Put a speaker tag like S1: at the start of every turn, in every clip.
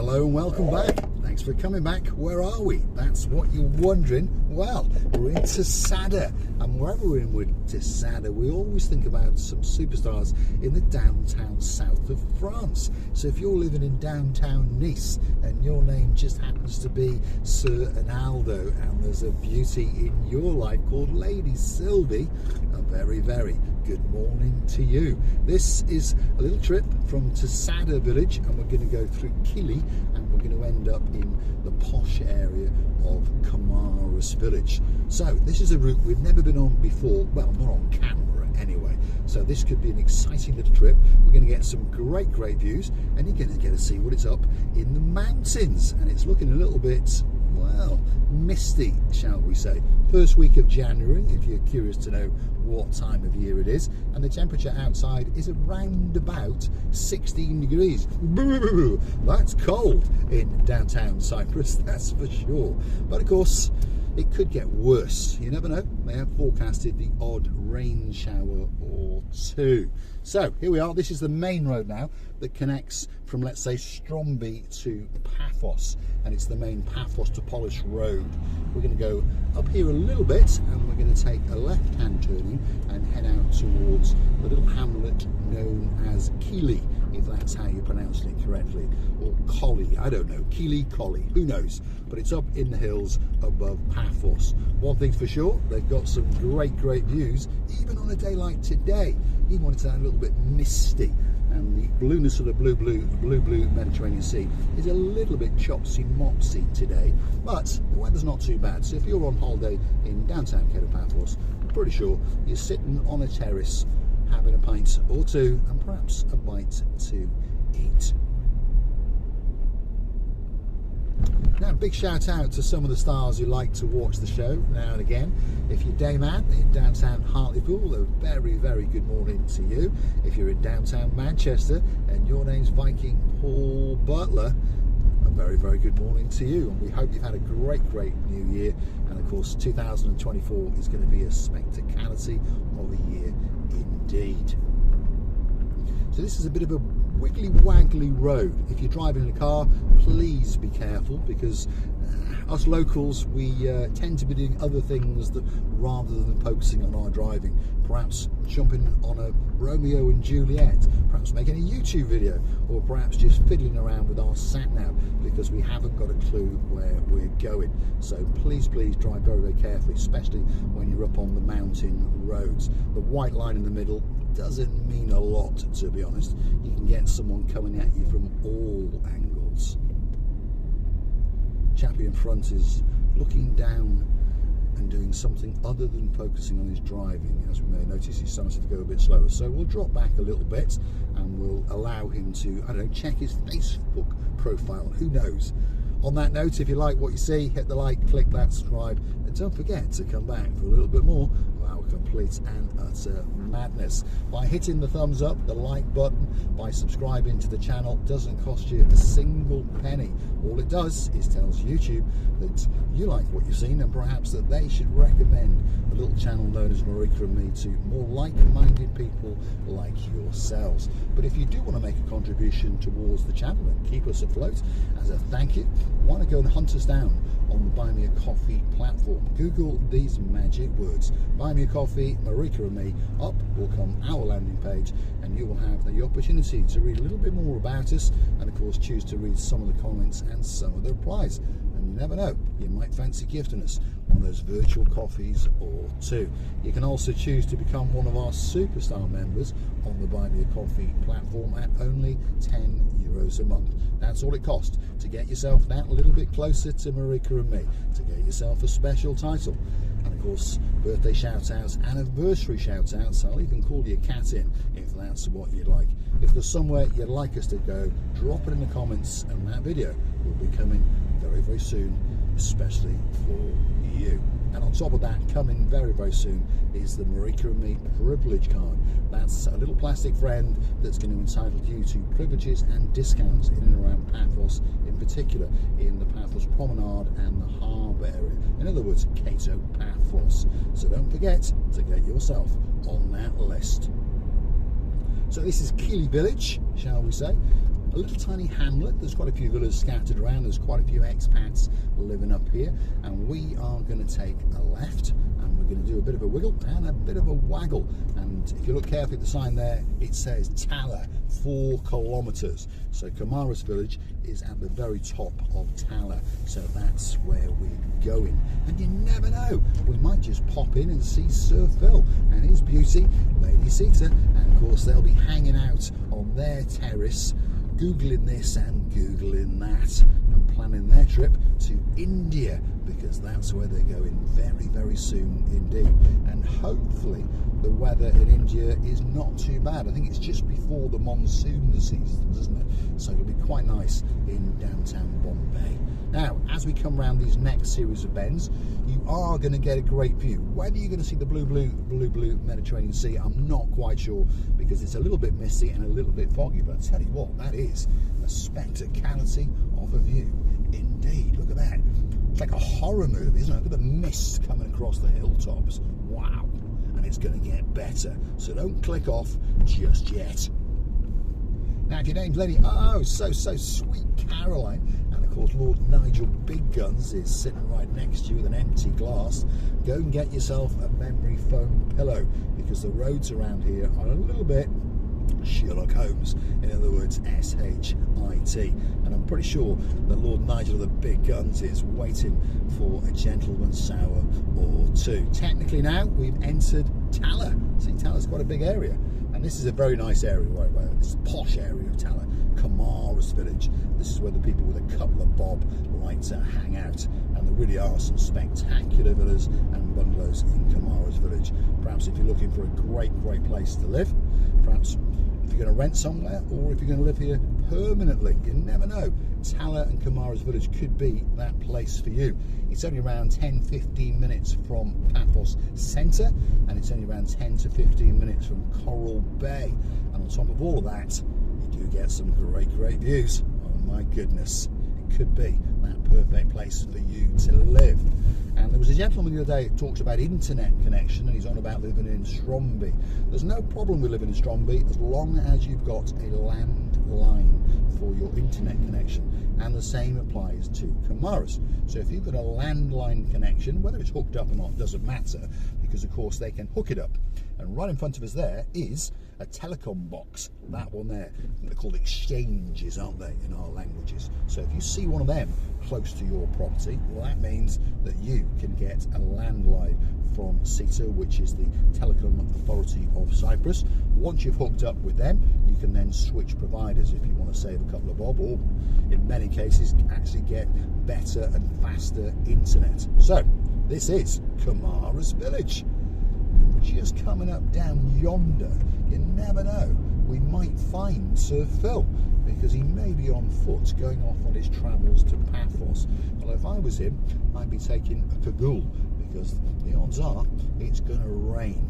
S1: Hello and welcome back. Thanks for coming back. Where are we? That's what you're wondering. Well, we're in Tsada, and wherever we're in Tsada, we always think about some superstars in the downtown south of France. So if you're living in downtown Nice and your name just happens to be Sir Arnaldo, and there's a beauty in your life called Lady Sylvie, a very, very good morning to you. This is a little trip from Tsada village, and we're going to go through Kili, and we're going to end up in the posh area of Kamaras village. So this is a route we've never been on before, well, not on camera anyway, so this could be an exciting little trip. We're going to get some great views, and you're going to get to see what it's up in the mountains, and it's looking a little bit, well, misty, shall we say. First week of January, if you're curious to know what time of year it is, and the temperature outside is around about 16 degrees. Boo! That's cold in downtown Cyprus, that's for sure. But of course, it could get worse. You never know. They have forecasted the odd rain shower or two. So here we are. This is the main road now that connects from, let's say, Stromby to Paphos, and it's the main Paphos to Polish road. We're going to go up here a little bit, and we're going to take a left-hand turning and head out towards the little hamlet known as Kili, if that's how you pronounce it correctly, or Colli, I don't know, Kili, Colli, who knows, but it's up in the hills above Paphos. One thing's for sure, they've got some great views, even on a day like today, even when it's a little bit misty, and the blueness of the blue Mediterranean Sea is a little bit chopsy-mopsy today, but the weather's not too bad. So if you're on holiday in downtown Paphos, I'm pretty sure you're sitting on a terrace having a pint or two and perhaps a bite to eat. Now, big shout out to some of the stars who like to watch the show now and again. If you're Dayman in downtown Hartlepool, a very good morning to you. If you're in downtown Manchester and your name's Viking Paul Butler, a very good morning to you. And we hope you've had a great new year. And of course, 2024 is going to be a spectacality of a year indeed. So this is a bit of a wiggly-waggly road. If you're driving in a car, please be careful, because us locals, we tend to be doing other things that, rather than focusing on our driving, perhaps jumping on a Romeo and Juliet, perhaps making a YouTube video, or perhaps just fiddling around with our sat-nav, because we haven't got a clue where we're going. So please drive very carefully, especially when you're up on the mountain roads. The white line in the middle doesn't mean a lot, to be honest. You can get someone coming at you from all angles. Chappie in front is looking down and doing something other than focusing on his driving. As we may notice, he's starting to go a bit slower, so we'll drop back a little bit and we'll allow him to, I don't know, check his Facebook profile, who knows. On that note, if you like what you see, hit the like, click that subscribe, and don't forget to come back for a little bit more of our complete and utter madness. By hitting the thumbs up, the like button, by subscribing to the channel, doesn't cost you a single penny. All it does is tells YouTube that you like what you've seen, and perhaps that they should recommend a little channel known as Marika and me to more like-minded people like yourselves. But if you do want to make a contribution towards the channel and keep us afloat, as a thank you, why not go and hunt us down on the Buy Me a Coffee platform. Google these magic words, Buy Me a Coffee, Marika and me. Up will come our landing page, and you will have the opportunity to read a little bit more about us, and of course choose to read some of the comments and some of the replies. And you never know, you might fancy gifting us one of those virtual coffees or two. You can also choose to become one of our superstar members on the Buy Me a Coffee platform at only €10 a month. That's all it costs to get yourself that little bit closer to Marika and me, to get yourself a special title. And of course, birthday shout-outs, anniversary shout-outs. I'll even call you a cat in if that's what you'd like. If there's somewhere you'd like us to go, drop it in the comments, and that video will be coming very soon, especially for you. And on top of that, coming very soon is the Marika and me privilege card. That's a little plastic friend that's going to entitle you to privileges and discounts in and around Paphos, in particular in the Paphos Promenade and the harbour area. In other words, Cato Paphos. So don't forget to get yourself on that list. So this is Kili village, shall we say. a little tiny hamlet. There's quite a few villas scattered around. There's quite a few expats living up here, and we are going to take a left, and we're going to do a bit of a wiggle and a bit of a waggle. And if you look carefully at the sign there, it says Tsada, 4 kilometres. So Kamaras village is at the very top of Tsada, so that's where we're going. And you never know, we might just pop in and see Sir Phil and his beauty, Lady Sita, and of course they'll be hanging out on their terrace, googling this and googling that, and planning their trip to India, because that's where they're going very, very soon indeed. And hopefully the weather in India is not too bad. I think it's just before the monsoon season, isn't it? So it'll be quite nice in downtown Bombay. Now, as we come around these next series of bends, you are going to get a great view. Whether you're going to see the blue Mediterranean Sea, I'm not quite sure, because it's a little bit misty and a little bit foggy. But I tell you what, that is a spectacality of a view indeed. Look at that. It's like a horror movie, isn't it? Look at the mist coming across the hilltops. Wow. And it's going to get better. So don't click off just yet. Now, if your name's Lady, so sweet Caroline, and of course Lord Nigel Big Guns is sitting right next to you with an empty glass, go and get yourself a memory foam pillow, because the roads around here are a little bit Sherlock Holmes, in other words S-H-I-T, and I'm pretty sure that Lord Nigel of the Big Guns is waiting for a gentleman's sour or two. Technically now we've entered Tala. See, Tala's quite a big area, and this is a very nice area, right? This is a posh area of Tala, Kamaras village. This is where the people with a couple of bob like to hang out, and there really are some spectacular villas and bungalows in Kamaras village. Perhaps if you're looking for a great place to live, perhaps if you're going to rent somewhere, or if you're going to live here permanently, you never know. Tala and Kamaras village could be that place for you. It's only around 10-15 minutes from Paphos centre, and it's only around 10 to 15 minutes from Coral Bay. And on top of all of that, you do get some great views. Oh my goodness, it could be that perfect place for you to live. And there was a gentleman the other day who talked about internet connection, and he's on about living in Stromby. There's no problem with living in Stromby as long as you've got a landline for your internet connection, and the same applies to Kamaras. So if you've got a landline connection, whether it's hooked up or not doesn't matter, because of course they can hook it up. And right in front of us there is a telecom box, that one there. They're called exchanges, aren't they, in our languages? So if you see one of them close to your property, well, that means that you can get a landline from Sita, which is the Telecom Authority of Cyprus. Once you've hooked up with them, you can then switch providers if you want to save a couple of bob, or in many cases actually get better and faster internet. So this is Kamaras village. Just coming up down yonder, you never know, we might find Sir Phil, because he may be on foot going off on his travels to Paphos. Well, if I was him, I'd be taking a cagoule, because the odds are it's going to rain.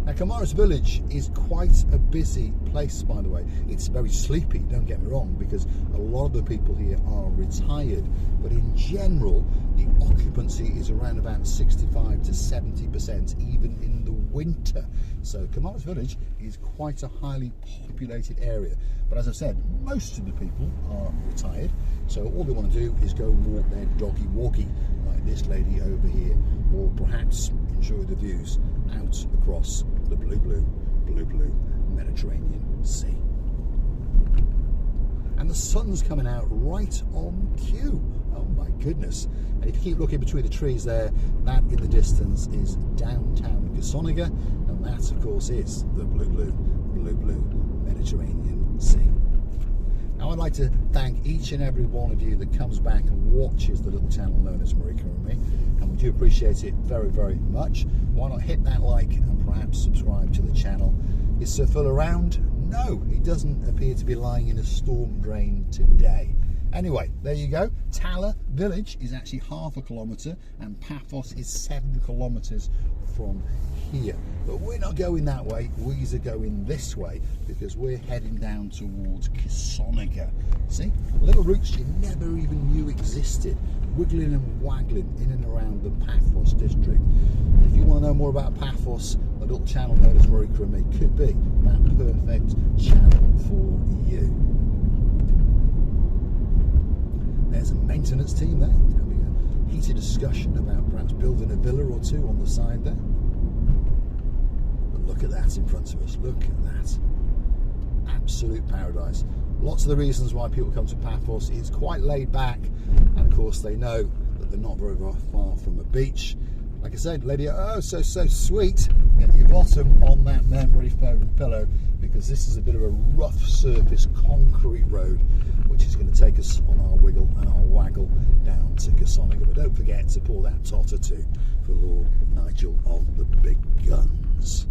S1: Now, Kamaras village is quite a busy place, by the way. It's very sleepy, don't get me wrong, because a lot of the people here are retired, but in general the occupancy is around about 65 to 70%, even in the winter. So Kamaras village is quite a highly populated area, but as I've said, most of the people are retired, so all they want to do is go and walk their doggy walkie, like this lady over here, or perhaps enjoy the views out across the blue Mediterranean Sea. And the sun's coming out right on cue. Oh my goodness. And if you keep looking between the trees there, that in the distance is downtown Kissonerga, and that of course is the blue Mediterranean Sea. Now, I'd like to thank each and every one of you that comes back and watches the little channel known as Marika and me, and we do appreciate it very much. Why not hit that like and perhaps subscribe to the channel? Is Sir Phil around? No, he doesn't appear to be lying in a storm drain today. Anyway, there you go. Tala village is actually ½ kilometre, and Paphos is 7 kilometres from here. But we're not going that way, we're going this way, because we're heading down towards Kissonerga. See, little routes you never even knew existed, wiggling and waggling in and around the Paphos district. If you want to know more about Paphos, the little channel known as Marika and me could be that perfect channel for you. There's a maintenance team there having a heated discussion about perhaps building a villa or two on the side there. But look at that in front of us, look at that. Absolute paradise. Lots of the reasons why people come to Paphos is quite laid back, and of course they know that they're not very far from a beach. Like I said, lady, oh so sweet. Get your bottom on that memory foam pillow, because this is a bit of a rough surface concrete road which is going to take us on our wiggle and our waggle down to Kissonerga. But don't forget to pour that tot or two for Lord Nigel of the big guns.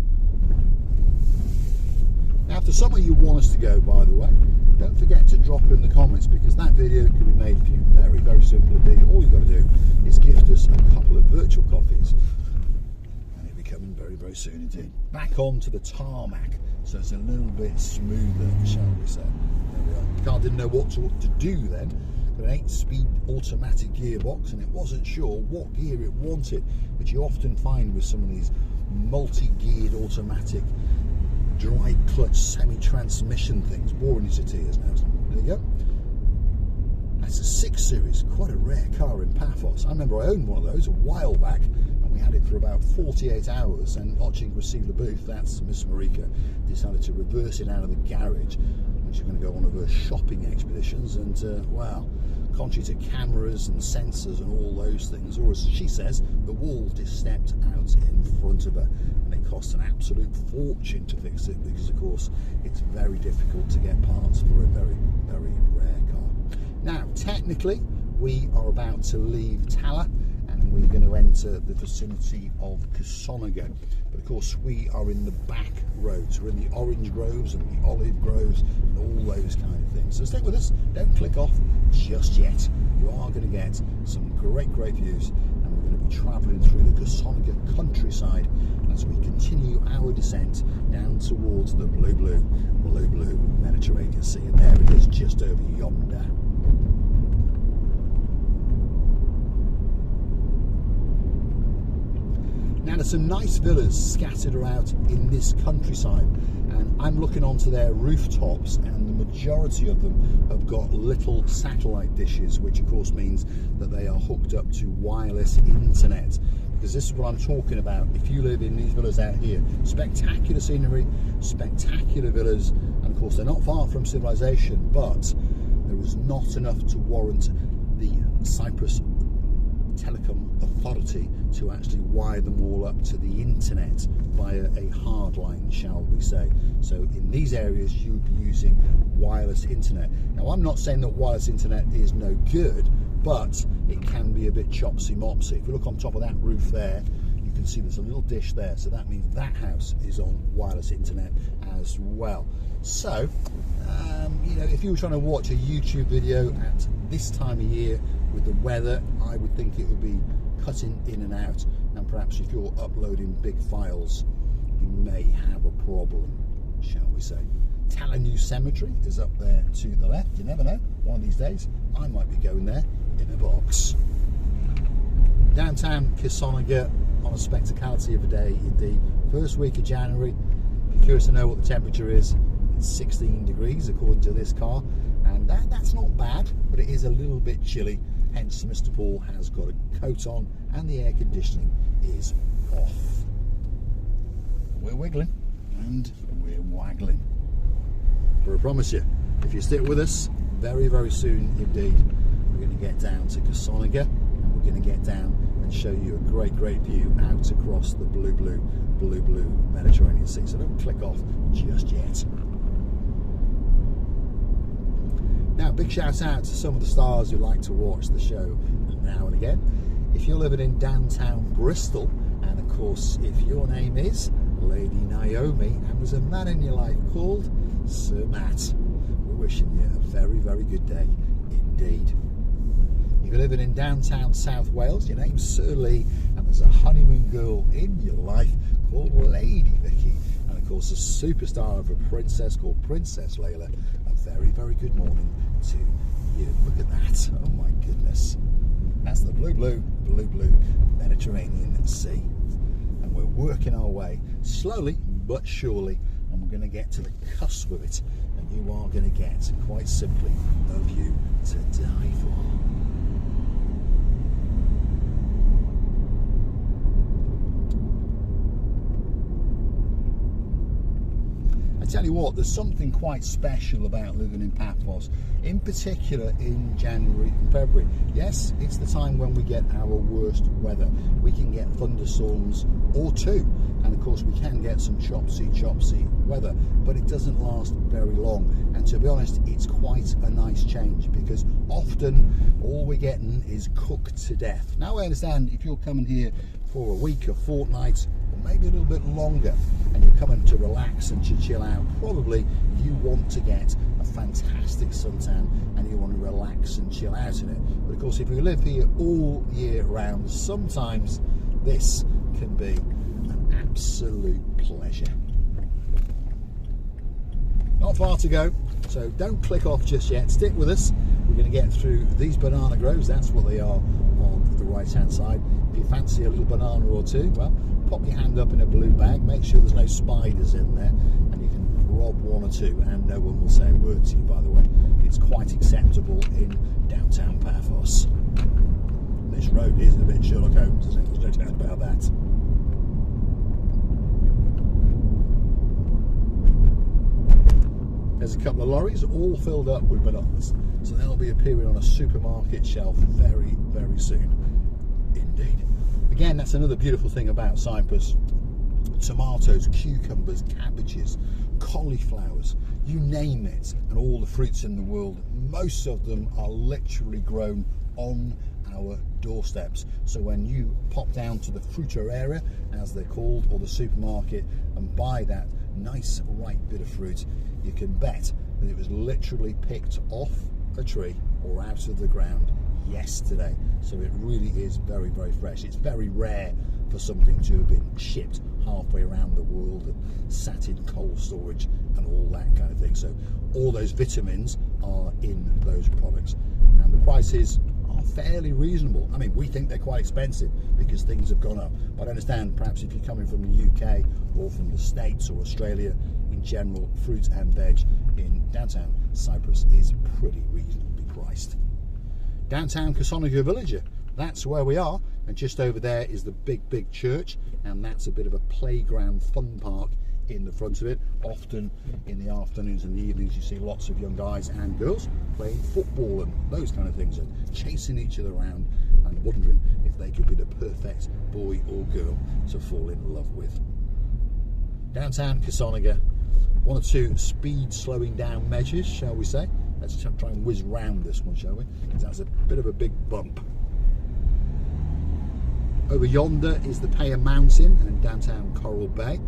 S1: Now, if there's somewhere you want us to go, by the way, don't forget to drop in the comments, because that video can be made for you very simple indeed. All you've got to do is gift us a couple of virtual coffees, and it'll be coming very soon indeed. Back onto the tarmac, so it's a little bit smoother, shall we say. There we are. The car didn't know what to do then. Got an 8-speed automatic gearbox, and it wasn't sure what gear it wanted, which you often find with some of these multi-geared automatic dry clutch semi-transmission things. Boring as it is now. There you go. That's a 6 Series, quite a rare car in Paphos. I remember I owned one of those a while back, and we had it for about 48 hours, and Oching received the booth, that's Miss Marika, decided to reverse it out of the garage, and she's going to go on one of her shopping expeditions, and wow, contrary to cameras and sensors and all those things, or as she says, the wall just stepped out in front of her, and it cost an absolute fortune to fix it, because of course it's very difficult to get parts for a very rare car. Now, technically, we are about to leave Tsada, and we're going to enter the vicinity of Kissonerga. But of course, we are in the back roads. We're in the orange groves and the olive groves and all those kind of things. So stay with us, don't click off just yet. You are going to get some great views, and we're going to be travelling through the Kissonerga countryside as we continue our descent down towards the blue Mediterranean Sea. And there it is, just over yonder. Now, there's some nice villas scattered around in this countryside, and I'm looking onto their rooftops, and the majority of them have got little satellite dishes, which of course means that they are hooked up to wireless internet, because this is what I'm talking about. If you live in these villas out here, spectacular scenery, spectacular villas, and of course they're not far from civilization, but there is not enough to warrant the Cyprus Telecom Authority to actually wire them all up to the internet via a hard line, shall we say. So in these areas you'll be using wireless internet. Now, I'm not saying that wireless internet is no good, but it can be a bit chopsy-mopsy. If you look on top of that roof there, you can see there's a little dish there, so that means that house is on wireless internet as well. So you know, if you were trying to watch a YouTube video at this time of year with the weather, I would think it would be cutting in and out, and perhaps if you're uploading big files, you may have a problem, shall we say. Tsada Cemetery is up there to the left. You never know, one of these days I might be going there in a box. Downtown Kissonerga on a spectacality of a day indeed. First week of January. If you're curious to know what the temperature is, it's 16 degrees according to this car, and that's not bad, but it is a little bit chilly, hence Mr. Paul has got a coat on and the air conditioning is off. We're wiggling and we're waggling. But I promise you, if you stick with us, very soon indeed, we're going to get down to Kissonerga, and we're going to get down and show you a great view out across the blue Mediterranean Sea. So don't click off just yet. Now, big shout out to some of the stars who like to watch the show now and again. If you're living in downtown Bristol, and of course if your name is Lady Naomi and there's a man in your life called Sir Matt, we're wishing you a very good day indeed. If you're living in downtown South Wales, your name's Sir Lee, and there's a honeymoon girl in your life called Lady Vicky, and of course a superstar of a princess called Princess Layla, a very good morning to you. Look at that, oh my goodness, that's the blue Mediterranean Sea. And and we're working our way slowly but surely, and we're going to get to the cusp of it, and you are going to get, quite simply, a view to die for. Tell you what, there's something quite special about living in Paphos, in particular in January and February. Yes, it's the time when we get our worst weather. We can get thunderstorms or two, and of course we can get some chopsy weather, but it doesn't last very long. And to be honest, it's quite a nice change, because often all we're getting is cooked to death. Now I understand if you're coming here for a week, a fortnight, or maybe a little bit longer, and you're coming to relax and to chill out, probably you want to get a fantastic suntan and you want to relax and chill out in it. But of course, if you live here all year round, sometimes this can be an absolute pleasure. Not far to go, so don't click off just yet. Stick with us. We're going to get through these banana groves. That's what they are on the right hand side. If you fancy a little banana or two, well, pop your hand up in a blue bag, make sure there's no spiders in there, and you can rob one or two and no one will say a word to you, by the way. It's quite acceptable in downtown Paphos. This road is a bit Sherlock Holmes, isn't it? There's no doubt about that. There's a couple of lorries all filled up with bananas, so they'll be appearing on a supermarket shelf very, very soon indeed. Again, that's another beautiful thing about Cyprus. Tomatoes, cucumbers, cabbages, cauliflowers, you name it, and all the fruits in the world, most of them are literally grown on our doorsteps. So when you pop down to the fruiter area, as they're called, or the supermarket, and buy that nice ripe bit of fruit, you can bet that it was literally picked off a tree or out of the ground yesterday. So it really is very, very fresh. It's very rare for something to have been shipped halfway around the world and sat in cold storage and all that kind of thing. So all those vitamins are in those products, and the prices are fairly reasonable. I mean, we think they're quite expensive because things have gone up, but I understand perhaps if you're coming from the UK or from the States or Australia, in general, fruit and veg in downtown Cyprus is pretty reasonably priced. Downtown Kissonerga Villager, that's where we are, and just over there is the big church, and that's a bit of a playground fun park in the front of it. Often in the afternoons and the evenings you see lots of young guys and girls playing football and those kind of things, and chasing each other around and wondering if they could be the perfect boy or girl to fall in love with. Downtown Kissonerga, one or two speed slowing down measures, shall we say. Let's try and whiz round this one, shall we? Because that's a bit of a big bump. Over yonder is the Paphos Mountain and downtown Coral Bay,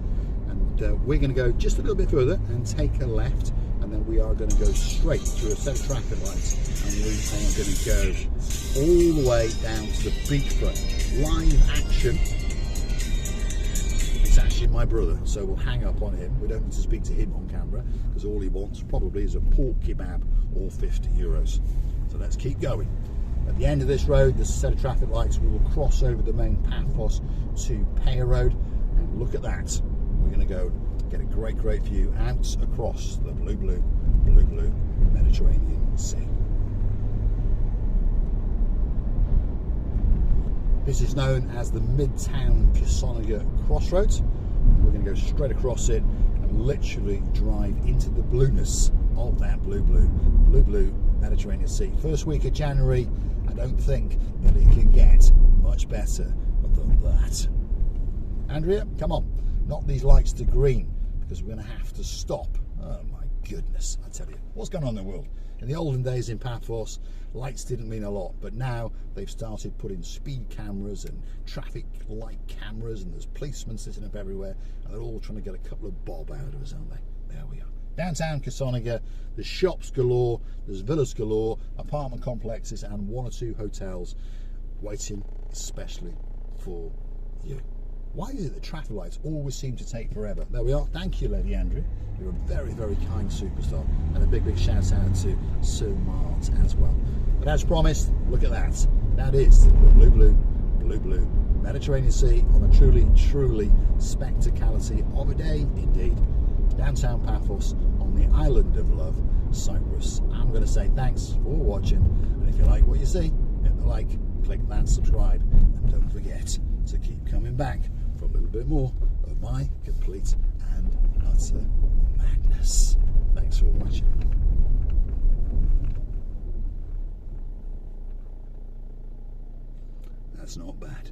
S1: and we're going to go just a little bit further and take a left, and then we are going to go straight through a set of traffic lights, and we are going to go all the way down to the beachfront. Live action. It's actually my brother, so we'll hang up on him. We don't need to speak to him on camera because all he wants probably is a pork kebab or 50 euros. So let's keep going. At the end of this road, there's a set of traffic lights. We will cross over the main Paphos to Paphos Road, and look at that. We're going to go get a great view out across the blue Mediterranean Sea. This is known as the Midtown Kissonerga Crossroads. We're going to go straight across it and literally drive into the blueness of that blue Mediterranean Sea. First week of January, I don't think that it can get much better than that. Andrea, come on, knock these lights to green because we're going to have to stop. Oh my goodness, I tell you, what's going on in the world? In the olden days in Paphos, lights didn't mean a lot, but now they've started putting speed cameras and traffic light cameras, and there's policemen sitting up everywhere, and they're all trying to get a couple of bob out of us, aren't they? There we are. Downtown Kissonerga, there's shops galore, there's villas galore, apartment complexes, and one or two hotels waiting especially for you. Why is it that traffic lights always seem to take forever? There we are. Thank you, Lady Andrew. You're a very, very kind superstar. And a big shout out to Sir Mart as well. But as promised, look at that. That is the blue blue Mediterranean Sea on a truly spectacality of a day indeed. Downtown Paphos on the island of love, Cyprus. I'm going to say thanks for watching, and if you like what you see, hit the like, click that subscribe, and don't forget to keep coming back for a little bit more of my complete and utter madness. Thanks for watching. That's not bad.